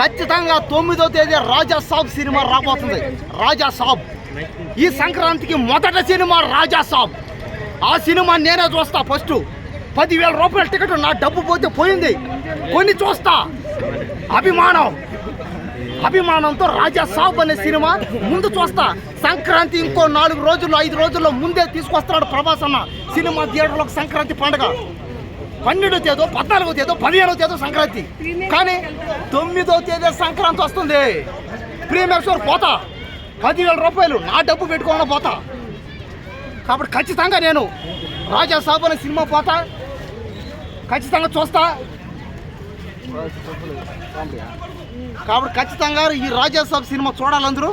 ఖచ్చితంగా 9వ తేదీ రాజా సాబ్ సినిమా రాబోతుంది. రాజా సాబ్ ఈ సంక్రాంతికి మొదటి సినిమా రాజా సాబ్. ఆ సినిమా నేనే చూస్తా. ఫస్ట్ 10,000 రూపాయల టికెట్, నా డబ్బు పోతే పోయింది, కొన్ని చూస్తా. అభిమానంతో రాజా సాబ్ అనే సినిమా ముందు చూస్తా. సంక్రాంతి ఇంకో 4 రోజుల్లో 5 రోజుల్లో ముందే తీసుకొస్తున్నాడు ప్రభాస్ అన్న సినిమా థియేటర్లోకి. సంక్రాంతి పండుగ 12వ తేదీ, 14వ తేదీ, 15వ తేదీ సంక్రాంతి. కానీ 9వ తేదీ సంక్రాంతి వస్తుంది. ప్రీమియర్ షో పోతా, 10,000 రూపాయలు నా డబ్బు పెట్టుకోకుండా పోతా. కాబట్టి ఖచ్చితంగా నేను రాజా సాబ్ అనే సినిమా పోతా, ఖచ్చితంగా చూస్తా. కాబట్టి ఖచ్చితంగా ఈ రాజా సాబ్ సినిమా చూడాలందరూ.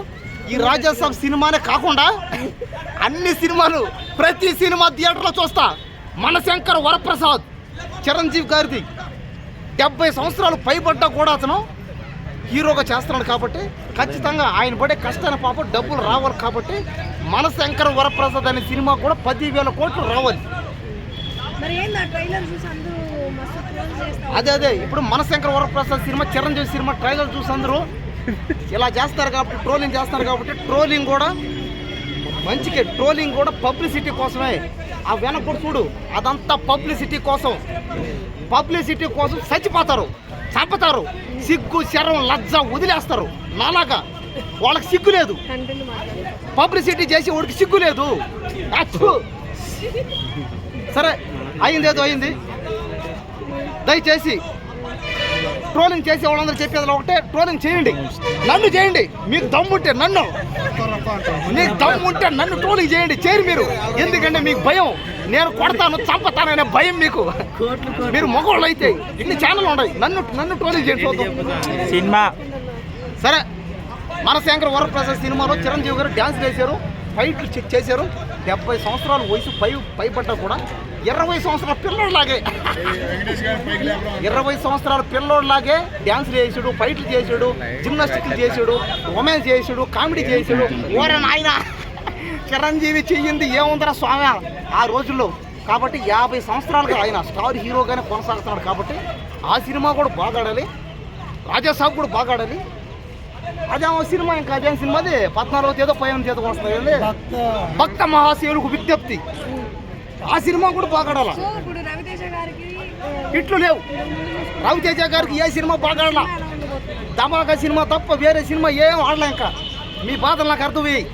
ఈ రాజా సాబ్ సినిమానే కాకుండా అన్ని సినిమాలు, ప్రతి సినిమా థియేటర్లో చూస్తా. మనశంకర్ వరప్రసాద్ చిరంజీవి గారిది 70 సంవత్సరాలు పైబడ్డా కూడా అతను హీరోగా చేస్తున్నాడు. కాబట్టి ఖచ్చితంగా ఆయన పడే కష్టాన్ని పాపం డబ్బులు రావాలి. కాబట్టి మనశంకర్ వరప్రసాద్ అనే సినిమా కూడా 10,000 కోట్లు రావాలి. అదే ఇప్పుడు Manashankar Varaprasad cinema, Chiranjeevi cinema trailer చూసి అందరూ ఇలా చేస్తారు కాబట్టి, ట్రోలింగ్ చేస్తారు కాబట్టి, ట్రోలింగ్ కూడా మంచిగా, ట్రోలింగ్ కూడా పబ్లిసిటీ కోసమే. ఆ వెనక కూడా చూడు, అదంతా పబ్లిసిటీ కోసం చచ్చిపోతారు, చంపుతారు, సిగ్గు శరం లజ్జ వదిలేస్తారు. నాలాగా వాళ్ళకి సిగ్గు లేదు, పబ్లిసిటీ చేసి వాడికి సిగ్గు లేదు. సరే అయిందేదో అయింది. దయచేసి ట్రోలింగ్ చేసే వాళ్ళందరూ చెప్పేది ఒకటే, ట్రోలింగ్ చేయండి, నన్ను చేయండి. మీకు దమ్ముంటే నన్ను ట్రోలింగ్ చేయండి, చేయరు మీరు. ఎందుకంటే మీకు భయం, నేను కొడతాను చంపుతాననే భయం మీకు. మీరు మగవాళ్ళు అయితే ఇన్ని ఛానల్ ఉన్నాయి, నన్ను ట్రోలింగ్ చేయండి సినిమా. సరే, మనశంకర్ వరప్రసాద్ సినిమాలో చిరంజీవి గారు డ్యాన్స్ చేశారు, ఫైట్లు చేశారు. 70 సంవత్సరాల వయసు పైబడ్డా కూడా 20 సంవత్సరాల పిల్లోడ్లాగే 20 సంవత్సరాల పిల్లోడ్లాగే డ్యాన్స్లు చేసాడు, ఫైట్లు చేసాడు, జిమ్నాస్టిక్లు చేసాడు, రొమాన్స్ చేసాడు, కామెడీ చేసాడు. ఓరే నాయన, చిరంజీవి చెయ్యింది ఏముందరా స్వామి ఆ రోజుల్లో. కాబట్టి 50 సంవత్సరాలుగా ఆయన స్టార్ హీరోగానే కొనసాగుతున్నాడు. కాబట్టి ఆ సినిమా కూడా బాగా ఆడాలి, రాజా సాబ్ కూడా బాగా ఆడాలి. అదే సినిమా, ఇంకా అదే సినిమాది 14వ తేదీ 15వ తేదీ వస్తుంది, భక్త మహాశివులకు విజ్ఞప్తి. ఆ సినిమా కూడా బాగా ఆడాల. ఇట్లు లేవు, రవితేజ గారికి ఏ సినిమా బాగా ఆడాల, ధమాకా సినిమా తప్ప వేరే సినిమా ఏం ఆడలే. ఇంకా మీ బాధలు నాకు అర్థమయ్యాయి.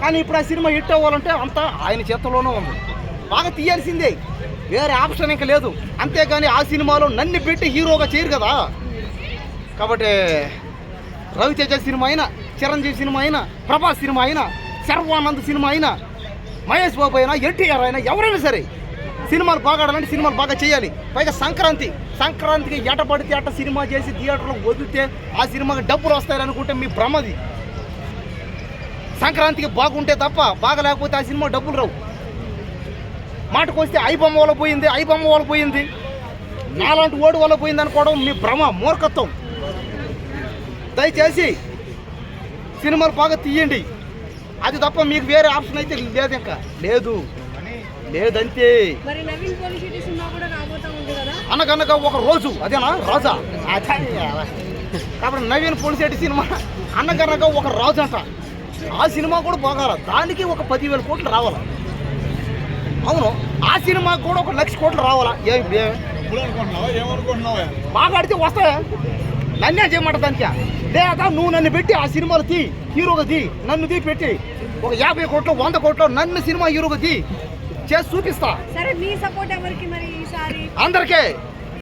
కానీ ఇప్పుడు ఆ సినిమా హిట్ అవ్వాలంటే అంతా ఆయన చేతిలోనే ఉంది, బాగా తీయాల్సిందే, వేరే ఆప్షన్ ఇంకా లేదు. అంతేగాని ఆ సినిమాలో నన్ను పెట్టి హీరోగా చేయరు కదా. కాబట్టి రవితేజ సినిమా అయినా, చిరంజీవి సినిమా అయినా, ప్రభాస్ సినిమా అయినా, శర్వానంద్ సినిమా అయినా, మహేష్ బాబు అయినా, ఎన్టీఆర్ అయినా, ఎవరైనా సరే సినిమాలు బాగా ఆడాలంటే సినిమాలు బాగా చేయాలి. పైగా సంక్రాంతికి ఎటపడితే అట్ట సినిమా చేసి థియేటర్లో వదిలితే ఆ సినిమాకి డబ్బులు వస్తాయని అనుకుంటే మీ భ్రమది. సంక్రాంతికి బాగుంటే తప్ప బాగా లేకపోతే ఆ సినిమా డబ్బులు రావు. మాటకు వస్తే ఐబొమ్మ వల్ల పోయింది, నాలాంటి ఓడి వల్ల పోయింది అనుకోవడం మీ భ్రమ, మూర్ఖత్వం. దయచేసి సినిమాలు బాగా తీయండి, అది తప్ప మీకు వేరే ఆప్షన్ అయితే లేదు, ఇంకా లేదంతే. అనగనగా ఒక రోజు, అదేనా రాజా. కాబట్టి నవీన్ పోలిశెట్టి సినిమా అనగనగా ఒక రాజు అంట. ఆ సినిమా కూడా బాగా, దానికి ఒక 10,000 కోట్లు రావాలా. అవును, ఆ సినిమాకి కూడా ఒక 1,00,000 కోట్లు రావాలా. బాగా ఆడితే వస్తాయా? నన్నే చేయమంట దానికి. లేదా నువ్వు నన్ను పెట్టి ఆ సినిమాలు తీ, హీరోగా తీ, నన్ను పెట్టి ఒక 50 కోట్లు 100 కోట్లు నన్ను సినిమా హీరోగా తీ చేసి చూపిస్తా. అందరికీ